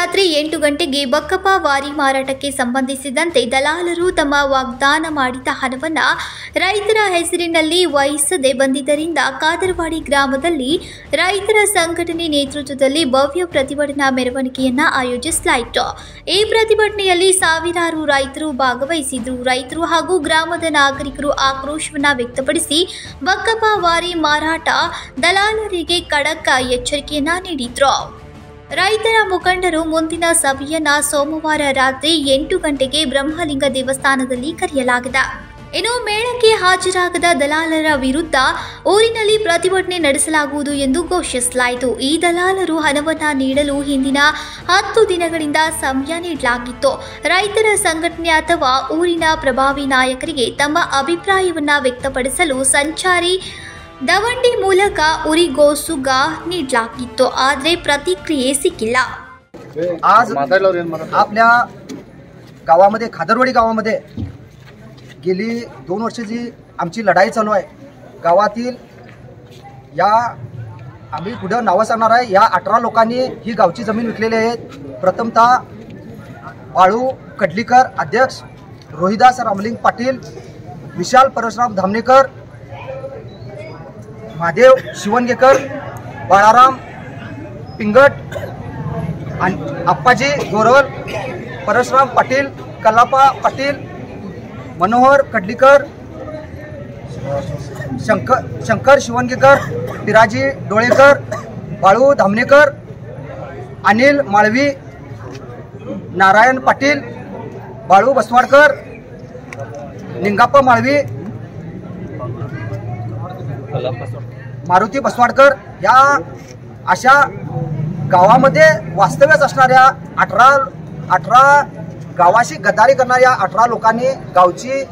ರಾತ್ರಿ 8 ಗಂಟೆಗೆ ಬಕ್ಕಪ್ಪ ವಾರಿ ಮಾರಾಟಕ್ಕೆ ಸಂಬಂಧಿಸಿದಂತೆ ದಲಾಲರು ತಮ್ಮ ವಾಗ್ದಾನ ಮಾಡಿದ ಹಣವನ್ನು ರೈತರ ಹೆಸರಿನಲ್ಲಿ ವಹಿಸದೆ ಬಂದಿದ್ದರಿಂದ ಕಾದರವಾಡಿ ಗ್ರಾಮದಲ್ಲಿ ರೈತರ ಸಂಘಟನೆ ನೇತೃತ್ವದಲ್ಲಿ ಭವ್ಯ ಪ್ರತಿಭಟನಾ ಮೆರವಣಿಗೆಯನ್ನು ಆಯೋಜಿಸಲಾಯಿತು। ಈ ಪ್ರತಿಭಟನೆಯಲ್ಲಿ ಸಾವಿರಾರು ರೈತರು ಭಾಗವಹಿಸಿದರು। ರೈತರು ಹಾಗೂ ಗ್ರಾಮದ ನಾಗರಿಕರು ಆಕ್ರೋಶವನ್ನು ವ್ಯಕ್ತಪಡಿಸಿ ಬಕ್ಕಪ್ಪ ವಾರಿ ಮಾರಾಟ ದಲಾಲರಿಗೆ ಖಡಕ್ ಎಚ್ಚರಿಕೆಯನ್ನ ನೀಡಿದರು। ರೈತರ ಮುಖಂಡರು ಮುಂದಿನ ಸಭೆಯನ್ನ ಸೋಮವಾರ ರಾತ್ರಿ 8 ಗಂಟೆಗೆ ಬ್ರಹ್ಮಲಿಂಗ ದೇವಸ್ಥಾನದಲ್ಲಿ ಕರೆಯಲಾಗಿದೆ। ಇನ್ನು ಮೇಳಕ್ಕೆ ಹಾಜರಾಗದ ದಲಾಲರ ವಿರುದ್ಧ ಊರಿನಲ್ಲಿ ಪ್ರತಿಭಟನೆ ನಡೆಸಲಾಗುವುದು ಎಂದು ಘೋಷಿಸಲಾಯಿತು। ಈ ದಲಾಲರು ಹಣವನ್ನು ನೀಡಲು ಹಿಂದಿನ 10 ದಿನಗಳಿಂದ ಸಮಯ ನೀಡಲಾಗಿತ್ತು। ರೈತರ ಸಂಘಟನೆ ಅಥವಾ ಊರಿನ ಪ್ರಭಾವಿ ನಾಯಕರಿಗೆ ತಮ್ಮ ಅಭಿಪ್ರಾಯವನ್ನು ವ್ಯಕ್ತಪಡಿಸಲು ಸಂಚಾರಿ दवंडी ಮೂಲಕ ಉರಿಗೋಸುಗ ನೀಡಲಾಗಿತ್ತು, ಆದರೆ प्रतिक्रिये सिक्किಲ್ಲ। आज आपल्या गावामध्ये खादरवाडी गावामध्ये गेली 2 वर्षाची आमची लढाई चालू आहे। गावातील या आम्ही पुढे नाव सांगणार आहे, या 18 लोकांनी ही गावची जमीन विकलेली आहे। प्रथमतः बाळू कडलीकर अध्यक्ष, रोहिदास रामलिंग पाटील, विशाल परशुराम धामणेकर, महादेव शिवनगेकर, बाळाराम पिंगट, अप्पाजी गोरवल, परशुराम पाटील, कल्लापा पाटील, मनोहर कडलीकर, शंकर शिवनगेकर, पिराजी डोळेकर, बाळू धामणेकर, अनिल माळवी, नारायण पाटील, बाळू बसवाडकर, निंगाप्पा माळवी, मारुती बसवाडकर या अशा गावामध्ये वास्तव्यास असणाऱ्या 18 गावाशी गद्दारी करणाऱ्या 18 लोकांनी गावची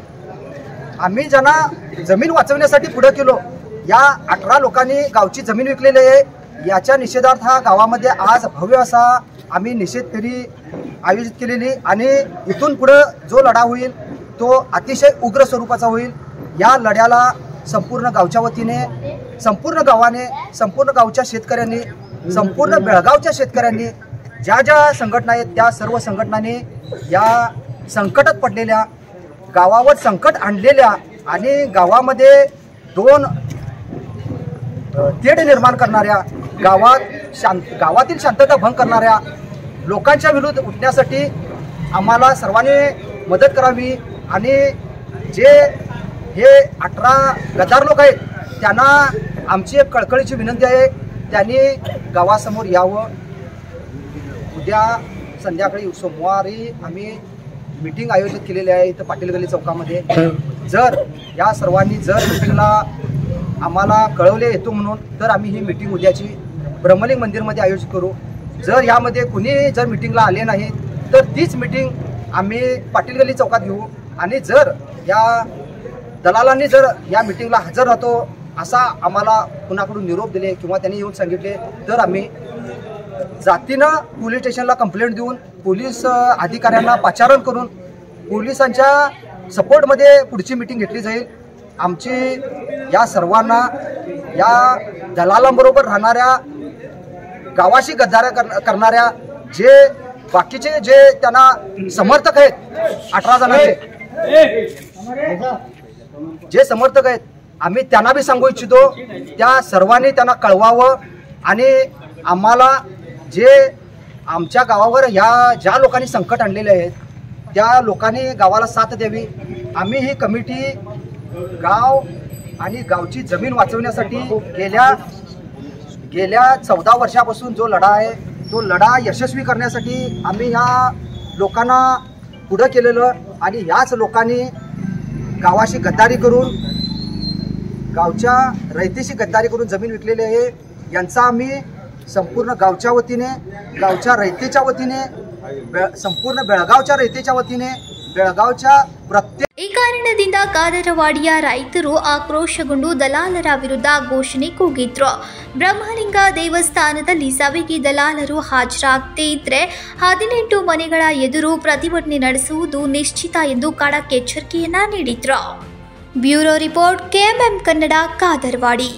आम्ही ज्यांना जमीन वाचवण्यासाठी पुढे केलो, या 18 लोकांनी गावची जमीन विकलेली आहे। याच्या निषेधार्थ हा गावामध्ये आज भव्य असा आम्ही निषेध फेरी आयोजित केलेली आणि इथून पुढे जो लढा होईल तो अतिशय उग्र स्वरूपाचा होईल। या लढ्याला संपूर्ण गावच्या वतीने, संपूर्ण गावाने, संपूर्ण गावच्या शेतकऱ्यांनी, संपूर्ण बेळगावच्या शेतकऱ्यांनी, ज्या ज्या संघटना आहेत त्या सर्व संघटनांनी या संकटात पडलेल्या, गावावर संकट आणलेल्या आणि गावामध्ये 2 तेढ निर्माण करणाऱ्या, गावातील शांतता भंग करणाऱ्या लोकांच्या विरुद्ध उठण्यासाठी आम्हाला सर्वांनी मदत करावी आणि जे हे 18 गद्दार लोक आहेत त्यांना आमची एक कळकळीची विनंती आहे, त्यांनी गावासमोर यावं। उद्या संध्याकाळी सोमवारी आम्ही मीटिंग आयोजित केलेली आहे इथं पाटील गल्ली चौकामध्ये। जर या सर्वांनी जर मीटिंगला आम्हाला कळवले येतो म्हणून तर आम्ही ही मीटिंग उद्याची ब्रह्मलिंग मंदिरमध्ये आयोजित करू। जर यामध्ये कुणी जर मीटिंगला आले नाही तर तीच मीटिंग आम्ही पाटील गल्ली चौकात घेऊ आणि जर या दलालांनी जर या मीटिंगला हजर राहतो असा आम्हाला कुणाकडून निरोप दिले किंवा त्यांनी येऊन सांगितले तर आम्ही जातीनं पोलीस स्टेशनला कंप्लेंट देऊन पोलीस अधिकाऱ्यांना पाचारण करून पोलिसांच्या सपोर्टमध्ये पुढची मीटिंग घेतली जाईल। आमची या सर्वांना, या दलालांबरोबर राहणाऱ्या, गावाशी गद्दाऱ्या करणाऱ्या जे बाकीचे जे त्यांना समर्थक आहेत 18 जणांचे जे समर्थक आहेत, आम्ही त्यांना बी सांगू इच्छितो, त्या सर्वांनी त्यांना कळवावं आणि आम्हाला जे आमच्या गावावर या ज्या लोकांनी संकट आणलेले आहेत त्या लोकांनी गावाला साथ द्यावी। आम्ही ही कमिटी गाव आणि गावची जमीन वाचवण्यासाठी गेल्या 14 वर्षापासून जो लढा आहे तो लढा यशस्वी करण्यासाठी आम्ही ह्या लोकांना पुढे केलेलं आणि याच लोकांनी गावाशी गद्दारी करून, गावच्या रयतेशी गद्दारी करून जमीन विकलेली आहे। यांचा आम्ही संपूर्ण गावच्या वतीने, गावच्या रयतेच्या वतीने, संपूर्ण बेळगावच्या रयतेच्या वतीने, बेळगावच्या प्रत्येक ಈ ಕಾರಣದಿಂದ ಕಾದರವಾಡಿಯ ರೈತರು ಆಕ್ರೋಶಗೊಂಡು ದಲಾಲರ ವಿರುದ್ಧ ಘೋಷಣೆ ಕೂಗಿದ್ರು। ಬ್ರಹ್ಮಲಿಂಗ ದೇವಸ್ಥಾನದಲ್ಲಿ ಸಭೆಗೆ ದಲಾಲರು ಹಾಜರಾಗದೇ ಇದ್ರೆ 18 ಮನೆಗಳ ಎದುರು ಪ್ರತಿಭಟನೆ ನಡೆಸುವುದು ನಿಶ್ಚಿತ ಎಂದು ಖಡಕ್ ಎಚ್ಚರಿಕೆಯನ್ನ ನೀಡಿದ್ರು। Bureau report, KMM Kannada, ಕಾದರವಾಡಿ।